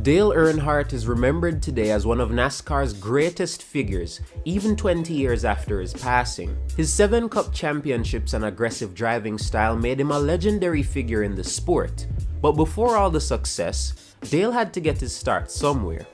Dale Earnhardt is remembered today as one of NASCAR's greatest figures, even 20 years after his passing. His 7 Cup championships and aggressive driving style made him a legendary figure in the sport. But before all the success, Dale had to get his start somewhere.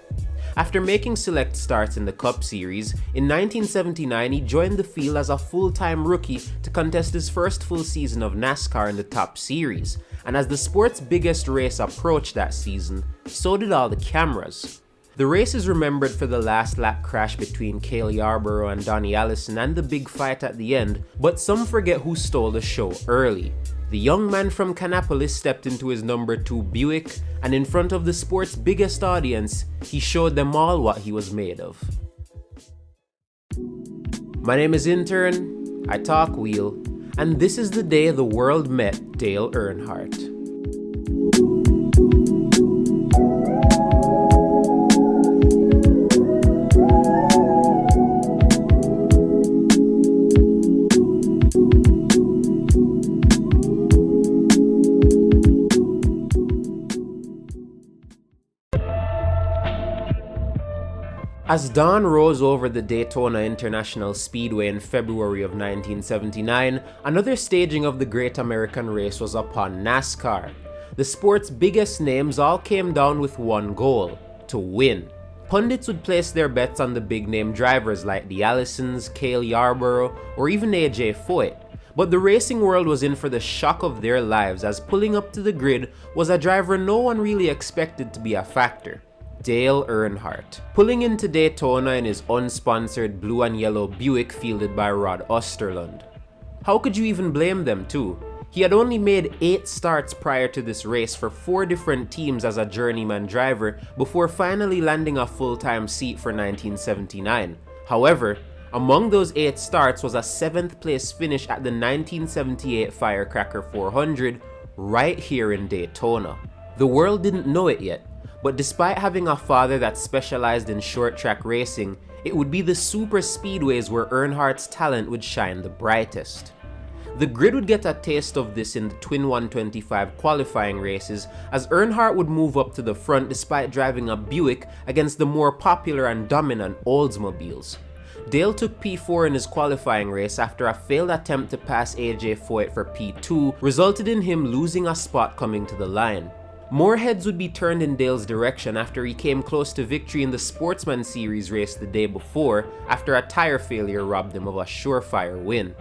After making select starts in the Cup Series, in 1979 he joined the field as a full-time rookie to contest his first full season of NASCAR in the Top Series, and as the sport's biggest race approached that season, so did all the cameras. The race is remembered for the last lap crash between Cale Yarborough and Donnie Allison and the big fight at the end, but some forget who stole the show early. The young man from Kannapolis stepped into his number 2 Buick, and in front of the sport's biggest audience, he showed them all what he was made of. My name is Intern, I talk wheel, and this is the day the world met Dale Earnhardt. As dawn rose over the Daytona International Speedway in February of 1979, another staging of the Great American Race was upon NASCAR. The sport's biggest names all came down with one goal: to win. Pundits would place their bets on the big-name drivers like the Allisons, Cale Yarborough, or even AJ Foyt. But the racing world was in for the shock of their lives, as pulling up to the grid was a driver no one really expected to be a factor: Dale Earnhardt. Pulling into Daytona in his unsponsored blue and yellow Buick fielded by Rod Osterlund. How could you even blame them too? He had only made 8 starts prior to this race for 4 different teams as a journeyman driver before finally landing a full-time seat for 1979. However, among those 8 starts was a 7th place finish at the 1978 Firecracker 400 right here in Daytona. The world didn't know it yet, but despite having a father that specialized in short track racing, it would be the super speedways where Earnhardt's talent would shine the brightest. The grid would get a taste of this in the Twin 125 qualifying races, as Earnhardt would move up to the front despite driving a Buick against the more popular and dominant Oldsmobiles. Dale took P4 in his qualifying race after a failed attempt to pass AJ Foyt for P2 resulted in him losing a spot coming to the line. More heads would be turned in Dale's direction after he came close to victory in the Sportsman Series race the day before after a tire failure robbed him of a surefire win.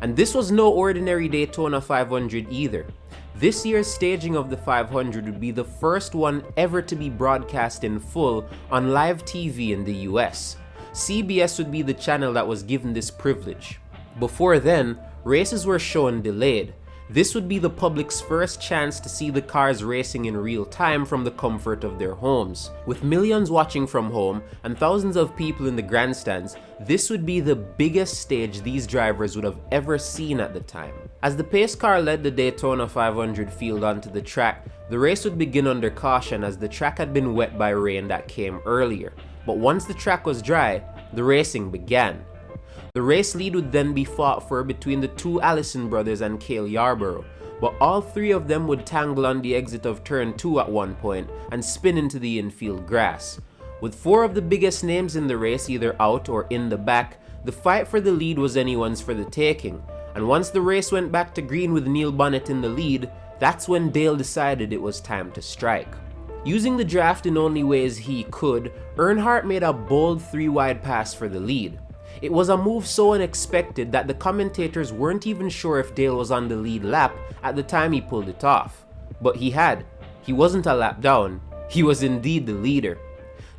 And this was no ordinary Daytona 500 either. This year's staging of the 500 would be the first one ever to be broadcast in full on live TV in the US. CBS would be the channel that was given this privilege. Before then, races were shown delayed. This would be the public's first chance to see the cars racing in real time from the comfort of their homes. With millions watching from home and thousands of people in the grandstands, this would be the biggest stage these drivers would have ever seen at the time. As the pace car led the Daytona 500 field onto the track, the race would begin under caution as the track had been wet by rain that came earlier. But once the track was dry, the racing began. The race lead would then be fought for between the 2 Allison brothers and Cale Yarborough, but all 3 of them would tangle on the exit of turn 2 at one point and spin into the infield grass. With 4 of the biggest names in the race either out or in the back, the fight for the lead was anyone's for the taking, and once the race went back to green with Neil Bonnet in the lead, that's when Dale decided it was time to strike. Using the draft in only ways he could, Earnhardt made a bold 3-wide pass for the lead. It was a move so unexpected that the commentators weren't even sure if Dale was on the lead lap at the time he pulled it off. But he had. He wasn't a lap down. He was indeed the leader.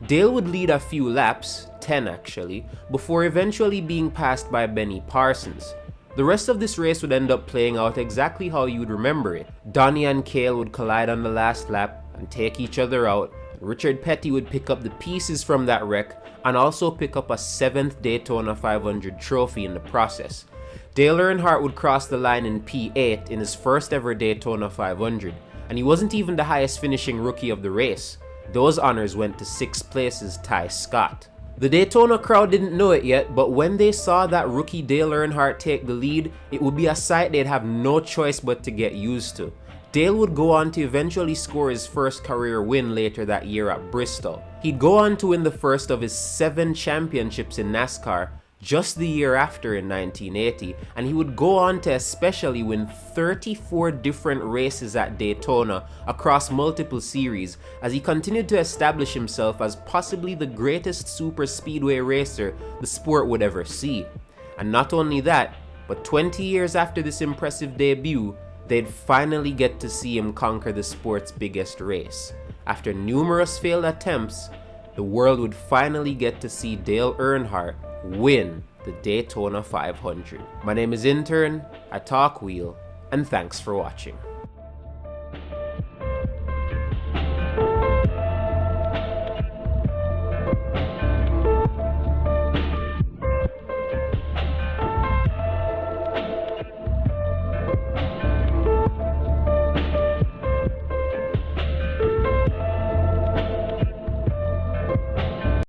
Dale would lead a few laps, 10 actually, before eventually being passed by Benny Parsons. The rest of this race would end up playing out exactly how you'd remember it. Donnie and Cale would collide on the last lap and take each other out. Richard Petty would pick up the pieces from that wreck and also pick up a 7th Daytona 500 trophy in the process. Dale Earnhardt would cross the line in P8 in his first ever Daytona 500, and he wasn't even the highest finishing rookie of the race. Those honors went to 6th place's Ty Scott. The Daytona crowd didn't know it yet, but when they saw that rookie Dale Earnhardt take the lead, it would be a sight they'd have no choice but to get used to. Dale would go on to eventually score his first career win later that year at Bristol. He'd go on to win the first of his 7 championships in NASCAR just the year after in 1980, and he would go on to especially win 34 different races at Daytona across multiple series as he continued to establish himself as possibly the greatest super speedway racer the sport would ever see. And not only that, but 20 years after this impressive debut, they'd finally get to see him conquer the sport's biggest race. After numerous failed attempts, the world would finally get to see Dale Earnhardt win the Daytona 500. My name is Intern, I talk wheel, and thanks for watching.